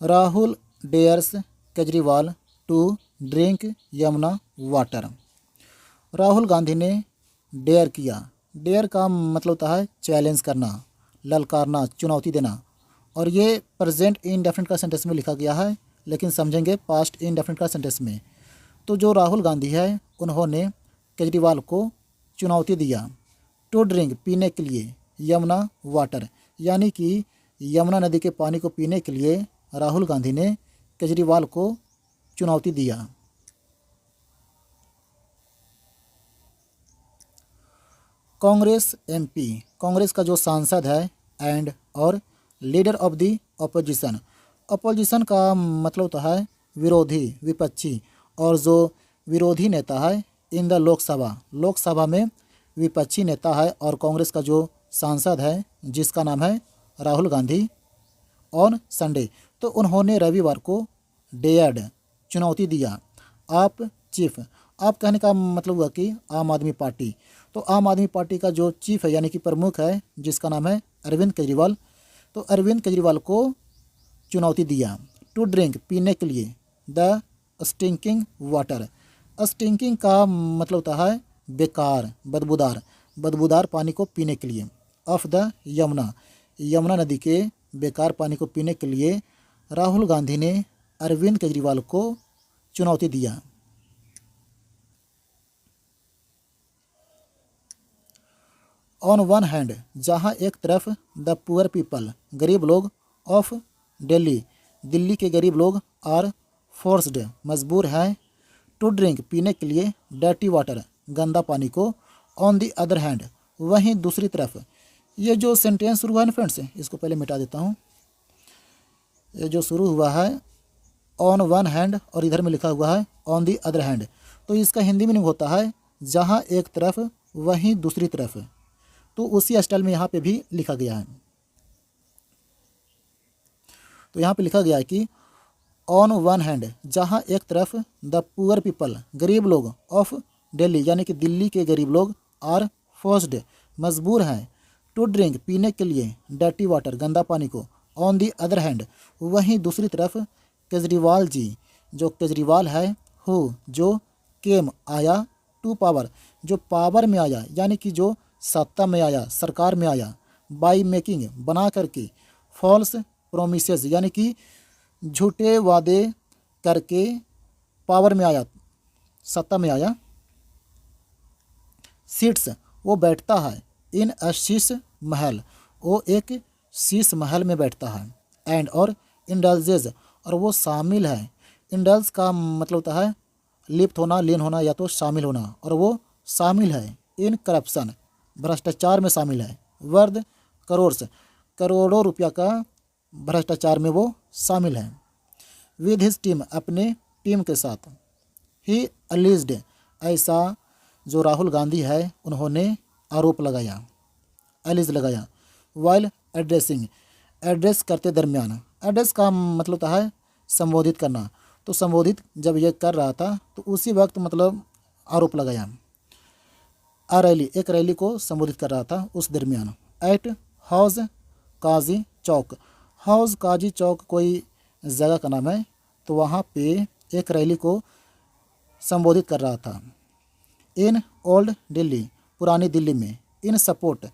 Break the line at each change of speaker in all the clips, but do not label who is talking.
Rahul dares Kejriwal to drink Yamuna water. Rahul Gandhi ने dare किया। Dare का मतलब होता है चैलेंज करना, ललकारना, चुनौती देना। और ये प्रेजेंट इंडेफिनिट का सेंटेंस में लिखा गया है, लेकिन समझेंगे पास्ट इंडेफिनिट का सेंटेंस में। तो जो राहुल गांधी है उन्होंने केजरीवाल को चुनौती दिया टू ड्रिंक पीने के लिए यमुना वाटर, यानी कि यमुना नदी के पानी को पीने के लिए राहुल गांधी ने केजरीवाल को चुनौती दिया। कांग्रेस एमपी, कांग्रेस का जो सांसद है एंड और leader of the opposition. Opposition का मतलब होता है विरोधी, विपक्षी। और जो विरोधी नेता है इन द लोकसभा, लोकसभा में विपक्षी नेता है। और कांग्रेस का जो सांसद है जिसका नाम है राहुल गांधी ऑन संडे, तो उन्होंने रविवार को डेयर्ड चुनौती दिया। आप चीफ, आप कहने का मतलब हुआ कि आम आदमी पार्टी। तो आम आदमी पार्टी का जो चीफ है यानी कि प्रमुख है जिसका नाम है अरविंद केजरीवाल, तो अरविंद केजरीवाल को चुनौती दिया टू ड्रिंक पीने के लिए द स्टिंकिंग वाटर। स्टिंकिंग का मतलब होता है बेकार, बदबूदार, बदबूदार पानी को पीने के लिए। ऑफ द यमुना, यमुना नदी के बेकार पानी को पीने के लिए राहुल गांधी ने अरविंद केजरीवाल को चुनौती दिया। ऑन वन हैंड, जहां एक तरफ द पुअर पीपल, गरीब लोग ऑफ दिल्ली, दिल्ली के गरीब लोग आर फोर्स्ड, मजबूर हैं टू ड्रिंक पीने के लिए डर्टी वाटर, गंदा पानी को। ऑन द अदर हैंड, वहीं दूसरी तरफ। ये जो सेंटेंस शुरू हुआ है ना फ्रेंड्स, इसको पहले मिटा देता हूँ। ये जो शुरू हुआ है ऑन वन हैंड और इधर में लिखा हुआ है ऑन दी अदर हैंड, तो इसका हिंदी मीनिंग होता है जहाँ एक तरफ वहीं दूसरी तरफ। तो उसी स्टाइल में यहाँ पे भी लिखा गया है। तो यहाँ पे लिखा गया है कि ऑन वन हैंड, जहाँ एक तरफ द पुअर पीपल, गरीब लोग ऑफ दिल्ली, यानी कि दिल्ली के गरीब लोग आर फोर्स्ड, मजबूर हैं टू ड्रिंक पीने के लिए डर्टी वाटर, गंदा पानी को। ऑन दी अदर हैंड, वहीं दूसरी तरफ केजरीवाल जी, जो केजरीवाल है, हु जो केम आया, टू पावर जो पावर में आया, यानी कि जो सत्ता में आया, सरकार में आया, बाई मेकिंग बना करके, फॉल्स प्रोमिसेस यानी कि झूठे वादे करके पावर में आया, सत्ता में आया। सीट्स वो बैठता है, इन अ शीश महल, वो एक शीश महल में बैठता है। एंड और इंडल्जेज, और वो शामिल है। इंडल्ज का मतलब होता है लिप्त होना, लीन होना या तो शामिल होना, और वो शामिल है इन करप्शन, भ्रष्टाचार में शामिल है। वर्द करोड़स, करोड़ों रुपया का भ्रष्टाचार में वो शामिल है। विद हिज टीम, अपने टीम के साथ। ही अलीज्ड, ऐसा जो राहुल गांधी है उन्होंने आरोप लगाया, एलिज लगाया। वाइल एड्रेसिंग, एड्रेस करते दरमियान। एड्रेस का मतलब होता है संबोधित करना, तो संबोधित जब ये कर रहा था तो उसी वक्त मतलब आरोप लगाया। आ रैली, एक रैली को संबोधित कर रहा था उस दरमियान। एट हाउस काजी चौक, हाउस काजी चौक कोई जगह का नाम है, तो वहाँ पे एक रैली को संबोधित कर रहा था। इन ओल्ड दिल्ली, पुरानी दिल्ली में। इन सपोर्ट,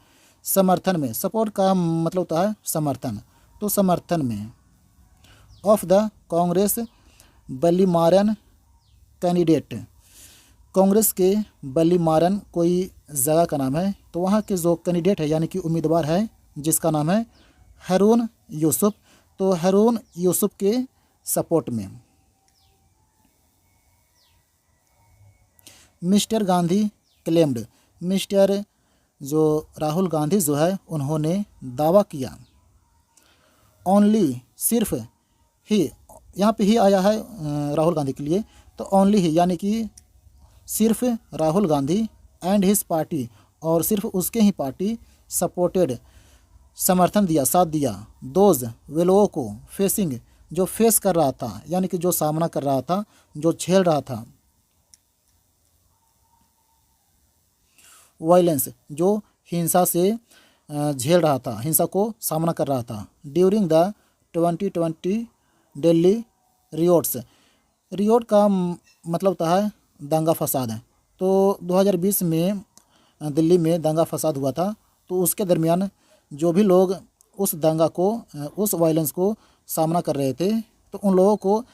समर्थन में। सपोर्ट का मतलब होता है समर्थन, तो समर्थन में। Of the Congress Ballimaran candidate, Congress के बल्लीमारन कोई जगह का नाम है, तो वहाँ के जो कैंडिडेट है यानी कि उम्मीदवार है जिसका नाम है हारून यूसुफ, तो हारून यूसुफ के सपोर्ट में। मिस्टर गांधी क्लेम्ड, मिस्टर जो राहुल गांधी जो है उन्होंने दावा किया। ओनली, सिर्फ ही, यहाँ पे ही आया है राहुल गांधी के लिए, तो ओनली ही यानी कि सिर्फ Rahul Gandhi and his party, और सिर्फ उसके ही पार्टी सपोर्टेड, समर्थन दिया, साथ दिया। दोज, वे लोगों को, फेसिंग जो फेस कर रहा था यानी कि जो सामना कर रहा था, जो झेल रहा था। वायलेंस, जो हिंसा से झेल रहा था, हिंसा को सामना कर रहा था। During the 2020 Delhi riots. Riot का मतलब होता है दंगा फसाद है। तो 2020 में दिल्ली में दंगा फसाद हुआ था। तो उसके दरमियान जो भी लोग उस दंगा को उस वायलेंस को सामना कर रहे थे, तो उन लोगों को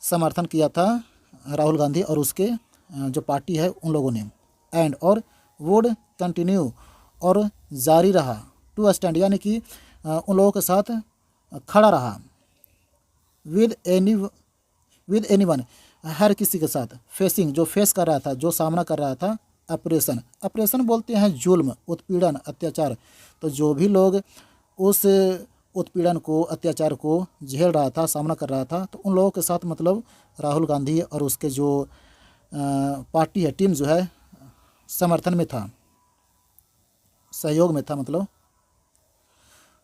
समर्थन किया था राहुल गांधी और उसके जो पार्टी है उन लोगों ने। एंड और वुड कंटिन्यू और जारी रहा टू स्टैंड, यानी कि उन लोगों के साथ खड़ा रहा विद एनी वन, हर किसी के साथ, फेसिंग जो फेस कर रहा था, जो सामना कर रहा था, अप्रेशन बोलते हैं जुल्म, उत्पीड़न, अत्याचार। तो जो भी लोग उस उत्पीड़न को, अत्याचार को झेल रहा था, सामना कर रहा था, तो उन लोगों के साथ मतलब राहुल गांधी और उसके जो पार्टी है, टीम जो है, समर्थन में था, सहयोग में था। मतलब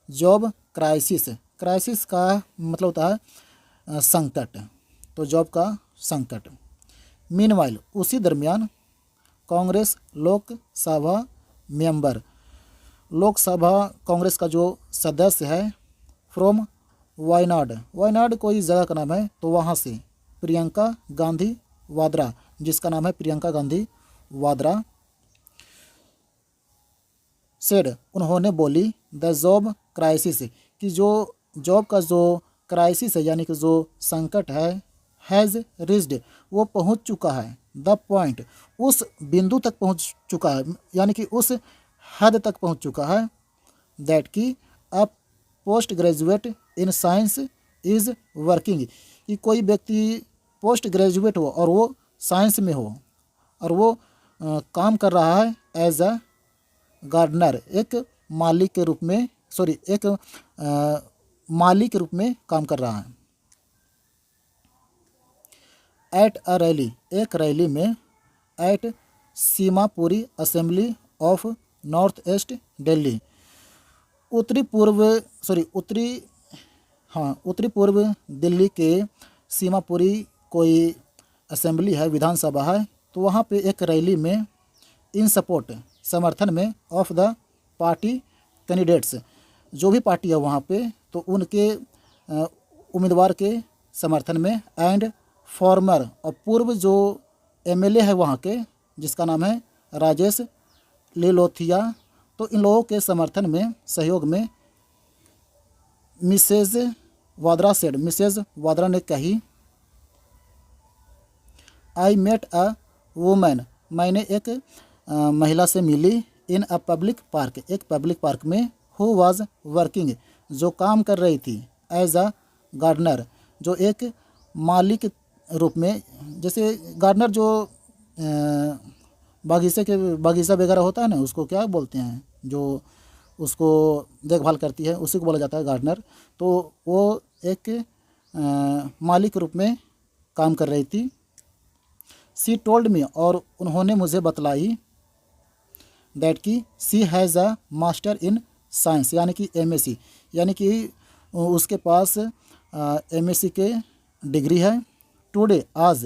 जॉब क्राइसिस का मतलब होता है संकट, तो जॉब का संकट। मीनवाइल उसी दरमियान कांग्रेस लोकसभा मेंबर, लोकसभा कांग्रेस का जो सदस्य है फ्रॉम वायनाड कोई जगह का नाम है, तो वहाँ से प्रियंका गांधी वाड्रा, जिसका नाम है प्रियंका गांधी वाड्रा, सेड उन्होंने बोली द जॉब क्राइसिस, कि जो जॉब का जो क्राइसिस है यानी कि जो संकट है, हैज़ रिच्ड वो पहुंच चुका है, द पॉइंट उस बिंदु तक पहुंच चुका है, यानी कि उस हद तक पहुंच चुका है, दैट कि अ post graduate in science is working, कि कोई व्यक्ति पोस्ट ग्रेजुएट हो और वो साइंस में हो और वो काम कर रहा है एज अ गार्डनर, एक माली के रूप में, एक माली के रूप में काम कर रहा है। एट अ रैली, एक रैली में, at Seemapuri assembly of north east Delhi, उत्तरी पूर्व दिल्ली के सीमापुरी कोई असेंबली है, विधानसभा है, तो वहाँ पे एक रैली में, इन सपोर्ट समर्थन में, ऑफ द पार्टी कैंडिडेट्स, जो भी पार्टी है वहाँ पे, तो उनके उम्मीदवार के समर्थन में, एंड फॉर्मर और पूर्व जो एमएलए है वहाँ के, जिसका नाम है राजेश लिलोथिया, तो इन लोगों के समर्थन में, सहयोग में, मिसेज वाड्रा ने कही, आई मेट अ वुमेन, मैंने एक महिला से मिली, इन अ पब्लिक पार्क, एक पब्लिक पार्क में, हु वाज वर्किंग, जो काम कर रही थी, एज अ गार्डनर, जो एक माली के रूप में, जैसे गार्डनर जो बगीचा वगैरह होता है ना, उसको क्या बोलते हैं, जो उसको देखभाल करती है, उसी को बोला जाता है गार्डनर। तो वो एक माली के रूप में काम कर रही थी। सी टोल्ड मी, और उन्होंने मुझे बतलाई, दैट कि she has a master in science, यानी कि एमएससी, यानी कि उसके पास एमएससी के डिग्री है। टुडे आज,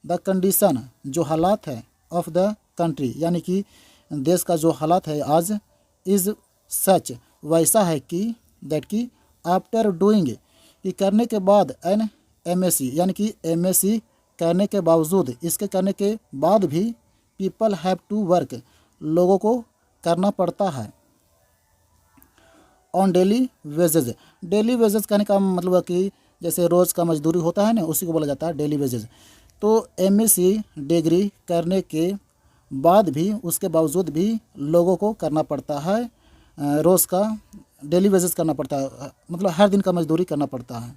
द कंडीशन जो हालात है, ऑफ द कंट्री, यानी कि देश का जो हालात है आज, इज़ सच वैसा है कि, दैट कि आफ्टर डूइंग, कि करने के बाद, एन एमएससी, यानी कि एमएससी करने के बावजूद, इसके करने के बाद भी, पीपल हैव टू वर्क, लोगों को करना पड़ता है, on daily wages, daily wages कहने का मतलब है कि जैसे रोज़ का मजदूरी होता है ना, उसी को बोला जाता है डेली वेजेज। तो एमएससी डिग्री करने के बाद भी, उसके बावजूद भी लोगों को करना पड़ता है, रोज़ का डेली वेजेस करना पड़ता है, मतलब हर दिन का मजदूरी करना पड़ता है।